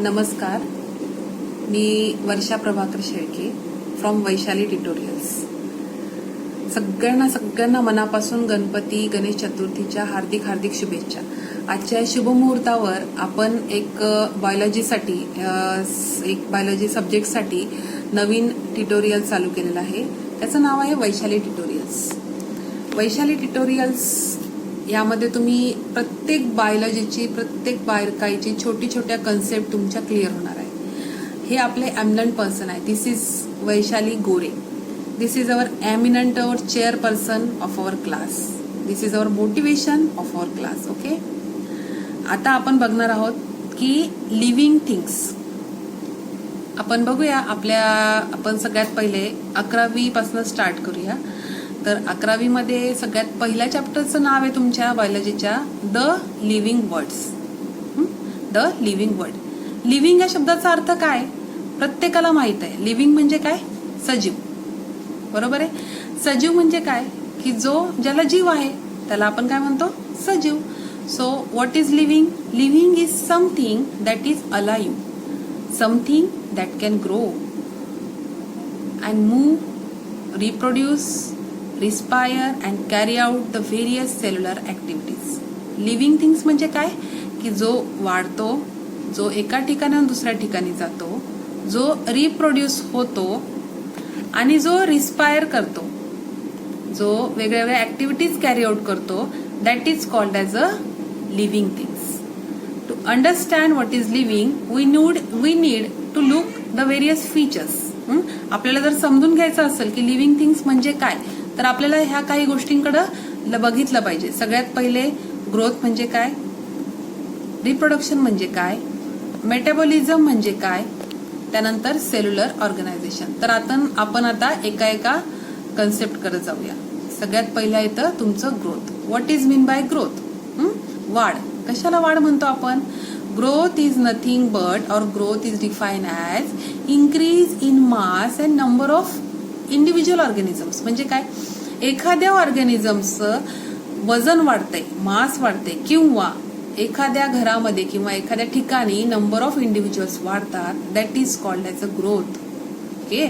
नमस्कार, मी वर्षा Prabhakar Shelke from Vaishali tutorials. सगळ्यांना मनापासून गणपती गणेश चतुर्थीच्या हार्दिक हार्दिक शुभेच्छा. आजच्या शुभमुहूर्तावर आपण एक बायोलॉजी सब्जेक्टसाठी नवीन ट्युटोरियल चालू केलेलं आहे. त्याचं नाव आहे वैशाली ट्युटोरियल्स. वैशाली ट्युटोरियल्स यामध्ये तुम्ही प्रत्येक बायोलॉजीची प्रत्येक बारकाईची छोट्या कन्सेप्ट तुमच्या क्लिअर होणार आहे. हे आपले एमिनंट पर्सन आहे. This is Vaishali Gore. This is our eminent chairperson of our class. This is our motivation of our class. Okay, आता आपण बघणार आहोत की लिव्हिंग थिंग्स. आपण बघूया आपण सगळ्यात पहिले 11वी पासून स्टार्ट करूया. तर 11वी मध्ये सगळ्यात पहिल्या चॅप्टरचं नाव आहे तुमच्या बायोलॉजीच्या the living words. The living word. Living या शब्दाचा अर्थ काय प्रत्येकाला माहित आहे. लिव्हिंग म्हणजे काय? सजीव. बरोबर आहे. सजीव म्हणजे काय की ज्याला जीव आहे त्याला आपण काय म्हणतो? सजीव. So what is living? Living is something that is alive, something that can grow and move, reproduce, respire and carry out the various cellular activities. Living things म्हणजे काय की जो वाढतो, जो एका ठिकाणाहून दुसऱ्या ठिकाणी जातो, जो रिप्रोड्यूस होतो आणि जो रिस्पायर करतो, जो वेगवेगळ्या ऍक्टिव्हिटीज कॅरी आउट करतो, that is called as a living things. To understand what is living we need to look the various features. आपल्याला जर समजून घ्यायचं असेल की लिव्हिंग थिंग्स म्हणजे काय तर आपल्याला ह्या काही गोष्टींकडे बघितलं पाहिजे. सगळ्यात पहिले ग्रोथ म्हणजे काय, रिप्रोडक्शन म्हणजे काय, मेटाबॉलिझम म्हणजे काय, त्यानंतर सेल्युलर ऑर्गनायझेशन. तर आपण आता एका कन्सेप्ट करत जाऊया. सगळ्यात पहिला येतं तुमचं growth. What is mean bye growth? वाढ. कशाला वाढ म्हणतो आपण? ग्रोथ इज नथिंग बट और growth is define as increase in mass and number of individual organisms. म्हणजे काय? एखाद्या ऑर्गॅनिझमचं वजन वाढतंय, मास वाढते, किंवा एखाद्या घरामध्ये किंवा एखाद्या ठिकाणी नंबर ऑफ इंडिव्हिज्युअल्स वाढतात, that is called as a growth. Okay,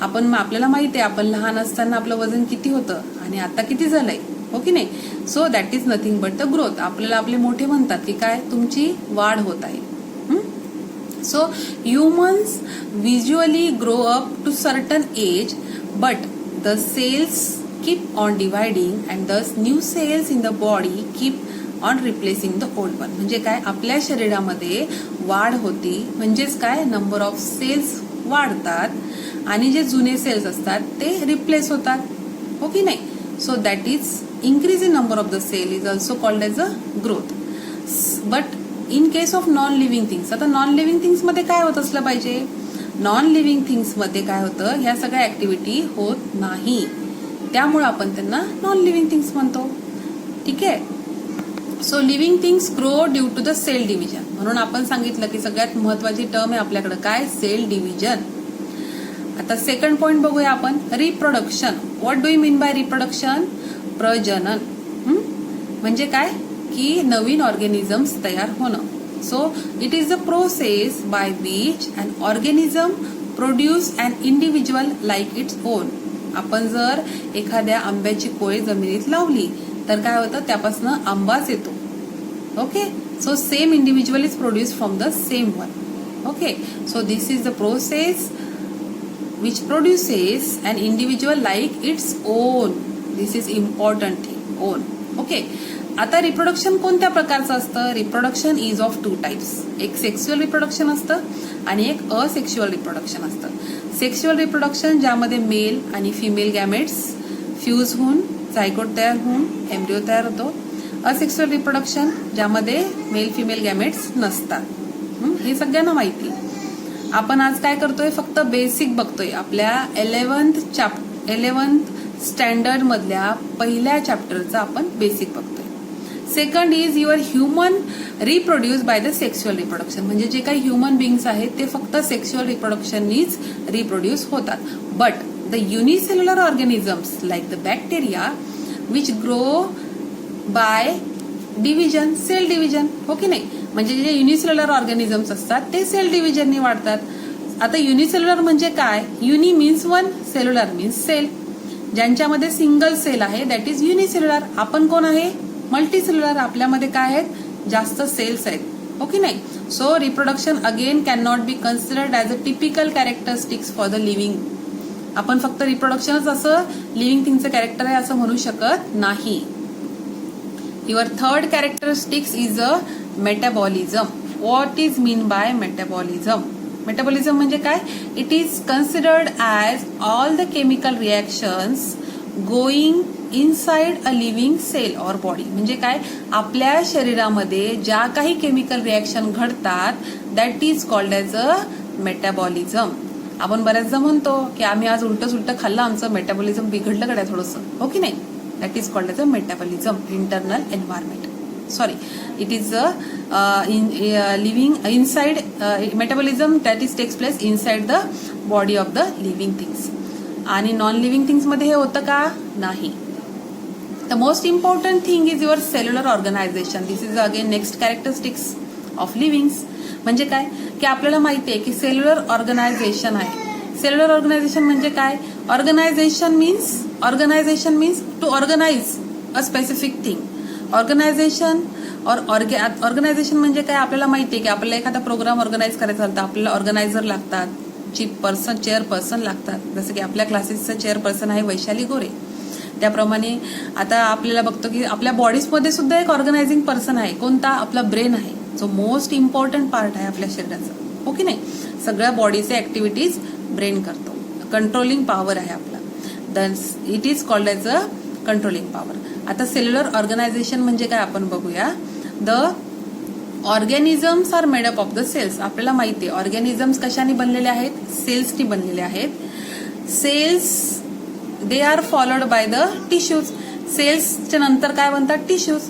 आपल्याला माहिती आहे आपण लहान असताना आपलं वजन किती होतं आणि आता किती झालंय, हो की नाही? So that is nothing but the growth. आपल्याला आपले मोठे म्हणतात की काय तुमची वाढ होत आहे. So humans visually grow up to certain age, but the cells keep on dividing and thus new cells in the body keep on replacing the old one. म्हणजे काय? आपल्या शरीरामध्ये वाढ होती म्हणजेच काय? नंबर ऑफ सेल्स वाढतात आणि जे जुने सेल्स असतात ते रिप्लेस होतात, हो की नाही? So that is increase in number of the cell is also called as a growth. But in case of non-living things, आता नॉन लिव्हिंग थिंग्स मध्ये काय होत असलं पाहिजे? नॉन लिव्हिंग थिंग्स मध्ये काय होतं? ह्या सगळ्या ऍक्टिव्हिटी होत नाही, त्यामुळे आपण त्यांना नॉन लिव्हिंग थिंग्स म्हणतो. ठीक आहे. So living things grow due to the cell division. म्हणून आपण सांगितलं की सगळ्यात महत्वाची टर्म आहे आपल्याकडे काय? Cell division. आता सेकंड पॉइंट बघूया आपण. Reproduction. What do you mean by reproduction? प्रजनन. म्हणजे काय की नवीन ऑर्गॅनिझम्स तयार होणं. So it is the process by which an organism produce an individual like its own. आपण जर एखाद्या आंब्याची कोय जमिनीत लावली तर काय होतं? त्यापासून आंबाच येतो. Okay, so same individual is produce from the same one. Okay, so this is the process which produces an individual like its own. This is important thing, own. Okay, आता रिप्रोडक्शन कोणत्या प्रकारचं असतं? Reproduction is of 2 types. एक sexual reproduction असतं आणि एक asexual reproduction असतं. Sexual reproduction ज्यामध्ये मेल आणि फिमेल गॅमेट्स फ्यूज होऊन झायगोट तयार होऊन एम्ब्रिओ तयार होतो. असेक्शुअल रिप्रोडक्शन ज्यामध्ये मेल फिमेल गॅमेट्स नसतात. हे सगळ्यांना माहिती. आपण आज काय करतोय? फक्त बेसिक बघतोय. आपल्या 11th स्टँडर्ड मधल्या पहिल्या चॅप्टरचा आपण बेसिक बघतोय. Second is your human reproduce by the sexual reproduction. म्हणजे जे काही ह्युमन बिंग्स आहेत ते फक्त सेक्शुअल रिप्रोडक्शननीच रिप्रोड्यूस होतात. But the unicellular organisms like the bacteria which grow by division, cell division, हो की नाही? म्हणजे जे युनिसेल्युलर ऑर्गॅनिझम्स असतात ते सेल डिव्हिजननी वाढतात. आता युनिसेल्युलर म्हणजे काय? Uni means one, cellular means cell. ज्यांच्यामध्ये सिंगल सेल आहे दॅट इज युनिसेल्युलर. आपण कोण आहे? मल्टीसेल्युलर. आपल्यामध्ये काय आहेत? जास्त सेल्स आहेत. ओके नाही. So reproduction again can not be considered as a typical characteristics for the living. आपण फक्त रिप्रोडक्शनच असं लिव्हिंग थिंगचं कॅरेक्टर आहे असं म्हणू शकत नाही. Your third characteristics is a metabolism. What is mean by metabolism? Metabolism म्हणजे काय? It is considered as all the chemical reactions going inside a living cell or body. म्हणजे काय? आपल्या शरीरामध्ये ज्या काही केमिकल रिॲक्शन घडतात that is called as a metabolism. आपण बऱ्याचदा म्हणतो की आम्ही आज उलट सुलट खाल्लं, आमचं मेटाबॉलिझम बिघडलं कडे थोडंसं, हो की नाही? That is called as a metabolism. Internal environment, sorry, it is a living inside metabolism that is takes place inside the body of the living things. आणि नॉन लिव्हिंग थिंग्स मध्ये हे होतं का? नाही. The most important thing is your cellular organization. This is again next characteristics of livings. म्हणजे काय? की आपल्याला माहिती आहे की सेल्युलर ऑर्गनायझेशन आहे. सेल्युलर ऑर्गनायझेशन म्हणजे काय? Organization means to organise a specific thing. Organisation organisation म्हणजे काय? आपल्याला माहिती आहे की आपल्याला एखादा प्रोग्राम ऑर्गनाईज करायचा असेल तर आपल्याला ऑर्गनायझर लागतात, चेअरपर्सन लागतात. जसं की आपल्या क्लासेसचं चेअरपर्सन आहे वैशाली गोरे. त्याप्रमाणे आता आपल्याला बघतो की आपल्या बॉडीजमध्ये सुद्धा एक ऑर्गनायझिंग पर्सन आहे. कोणता? आपला ब्रेन आहे, जो मोस्ट इम्पॉर्टंट पार्ट आहे आपल्या शरीराचा, हो की नाही? सगळ्या बॉडीचे ऍक्टिव्हिटीज ब्रेन करतो. कंट्रोलिंग पॉवर आहे आपला. Then it is called as a controlling power. आता सेल्युलर ऑर्गनायझेशन म्हणजे काय आपण बघूया. The organisms are made up of the cells. आपल्याला माहिती आहे ऑर्गॅनिझम्स कशाने बनलेले आहेत? सेल्सनी बनलेले आहेत. Cells they are followed by the tissues. सेल्सच्या नंतर काय बनतात? Tissues,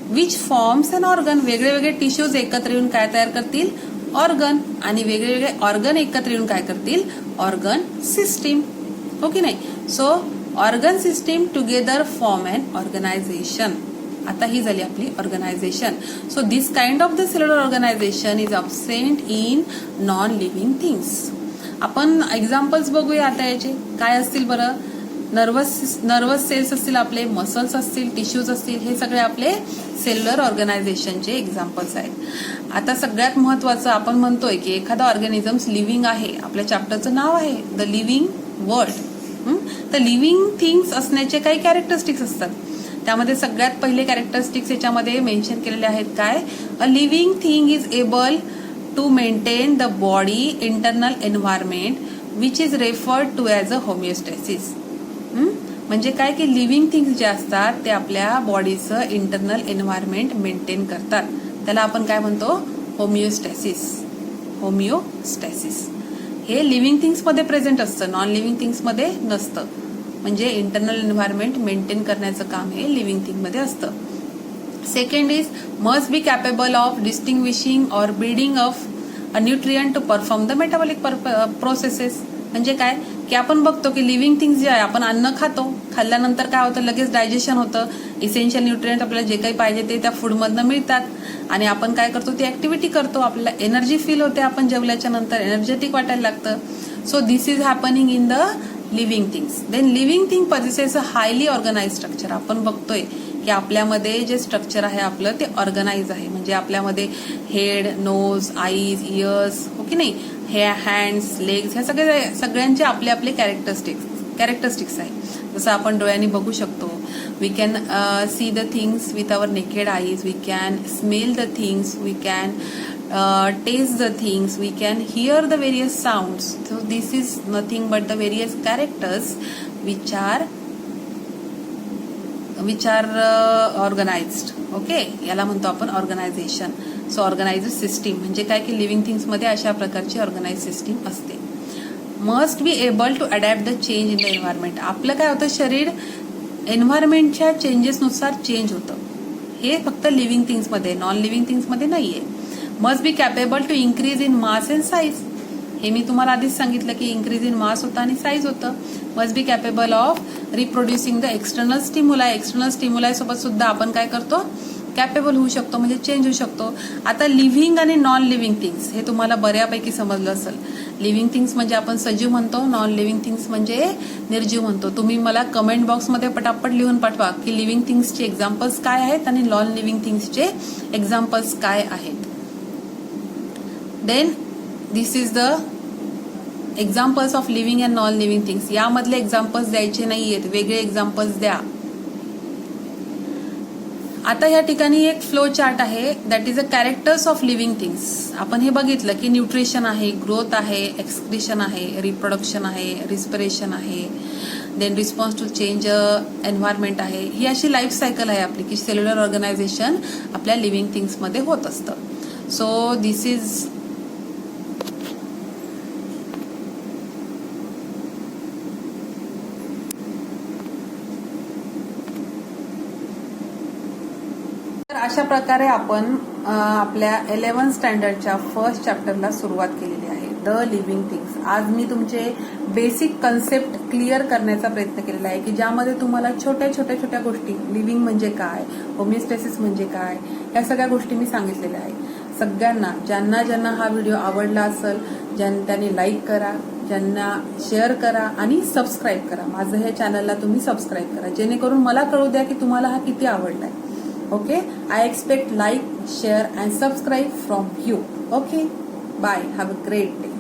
which forms an organ. वेगळे वेगळे टिश्यूज एकत्र येऊन काय तयार करतील? ऑर्गन. आणि वेगळे वेगळे ऑर्गन एकत्र येऊन काय करतील? ऑर्गन सिस्टीम, हो की नाही? So organ system together form an organization. आता ही झाली आपली organization. So this kind of the cellular organization is absent in non living things. आपण एक्झाम्पल्स बघूया आता याचे. काय असतील बरं? नर्वस सेल्स असतील आपले, मसल्स असतील, टिश्यूज असतील, हे सगळे आपले सेल्युलर ऑर्गनायझेशनचे एक्झाम्पल्स आहेत. आता सगळ्यात महत्वाचं आपण म्हणतोय की एखादा ऑर्गॅनिझम्स लिव्हिंग आहे. आपल्या चॅप्टरचं नाव आहे द लिव्हिंग वर्ल्ड. तर लिव्हिंग थिंग्स असण्याचे काही कॅरेक्टरिस्टिक्स असतात. त्यामध्ये सगळ्यात पहिले कॅरेक्टरिस्टिक्स याच्यामध्ये मेन्शन केलेले आहेत. काय? A living thing is able to maintain the body internal environment which is referred to as a homeostasis. म्हणजे काय? की लिव्हिंग थिंग्स जे असतात ते आपल्या बॉडीचं इंटरनल एन्व्हायरमेंट मेंटेन करतात. त्याला आपण काय म्हणतो? होमिओस्टॅसिस. हे लिव्हिंग थिंग्समध्ये प्रेझेंट असतं, नॉन लिव्हिंग थिंग्समध्ये नसतं. म्हणजे इंटरनल एन्व्हायरमेंट मेंटेन करण्याचं काम हे लिव्हिंग थिंगमध्ये असतं. Second is must be capable of distinguishing or breeding of a nutrient to perform the metabolic processes. म्हणजे काय? की आपण बघतो की लिव्हिंग थिंग्स जे आहे, आपण अन्न खातो, खाल्ल्यानंतर काय होतं? लगेच डायजेशन होतं. इसेन्शियल न्यूट्रियंट आपल्याला जे काही पाहिजे ते त्या फूडमधनं मिळतात आणि आपण काय करतो? ती ऍक्टिव्हिटी करतो. आपल्याला एनर्जी फील होते. आपण जेवल्याच्या नंतर एनर्जेटिक वाटायला लागतं. So this is happening in the living things. Then living thing possesses a highly organise structure. आपण बघतोय की आपल्यामध्ये जे स्ट्रक्चर आहे आपलं ते ऑर्गनाइज आहे. म्हणजे आपल्यामध्ये हेड, नोज, आईज, इयर्स, हो की नाही, हँड्स, लेग्स, ह्या सगळ्यांचे आपले आपले कॅरेक्टरिस्टिक्स आहे. जसं आपण डोळ्यांनी बघू शकतो. We can see the things with our naked eyes. We can smell the things. We can taste the things. We can hear the various sounds. So this is nothing but the various characters which are organised. Okay, याला म्हणतो आपण organisation. So organised system म्हणजे काय? की living थिंग्समध्ये अशा प्रकारची organise system असते. Must be able to adapt the change in the environment. आपलं काय होतं? शरीर एन्व्हायरमेंटच्या चेंजेसनुसार चेंज होतं. हे फक्त लिव्हिंग थिंग्समध्ये, नॉन लिव्हिंग थिंग्समध्ये नाहीये. Must be capable to increase in mass and size. हे मी तुम्हाला आधीच सांगितलं की इन्क्रीज इन मास होतं आणि साईज होतं. Must be capable of reproducing the external stimuli. External stimuli सोबत सुद्धा आपण काय करतो? कॅपेबल होऊ शकतो म्हणजे चेंज होऊ शकतो. आता लिव्हिंग आणि नॉन लिव्हिंग थिंग्स हे तुम्हाला बऱ्यापैकी समजलं असेल. लिव्हिंग थिंग्स म्हणजे आपण सजीव म्हणतो, नॉन लिव्हिंग थिंग्स म्हणजे निर्जीव म्हणतो. तुम्ही मला कमेंट बॉक्समध्ये पटापट लिहून पाठवा की लिव्हिंग थिंग्सचे एक्झाम्पल्स काय आहेत आणि नॉन लिव्हिंग थिंग्सचे एक्झाम्पल्स काय आहेत. Then this is the examples of living and non living things. यामधले एक्झाम्पल्स द्यायचे नाहीयेत, वेगळे एक्झाम्पल्स द्या. आता या ठिकाणी एक फ्लो चार्ट आहे, that is a characters of living things. आपण हे बघितलं की न्यूट्रिशन आहे, ग्रोथ आहे, एक्सक्रिशन आहे, रिप्रोडक्शन आहे, रिस्पिरेशन आहे, then response to change environment आहे. ही अशी लाईफ सायकल आहे आपली की सेल्युलर ऑर्गनायझेशन आपल्या लिव्हिंग थिंग्समध्ये होत असतं. सो दिस इज अशा प्रकारे आपण आपल्या 11th स्टँडर्डच्या फर्स्ट चॅप्टरला सुरुवात केलेली आहे, द लिव्हिंग थिंग्स. आज मी तुमचे बेसिक कन्सेप्ट क्लिअर करण्याचा प्रयत्न केलेला आहे की ज्यामध्ये तुम्हाला छोट्या छोट्या छोट्या गोष्टी, लिव्हिंग म्हणजे काय, होमिओस्टॅसिस म्हणजे काय, या सगळ्या गोष्टी मी सांगितलेल्या आहे. सगळ्यांना ज्यांना ज्यांना हा व्हिडिओ आवडला असेल त्यांनी लाईक करा, ज्यांना शेअर करा आणि सबस्क्राईब करा. माझं हे चॅनलला तुम्ही सबस्क्राईब करा जेणेकरून मला कळू द्या की तुम्हाला हा किती आवडलाय. Okay, I expect like, share and subscribe from you. Okay, bye. Have a great day.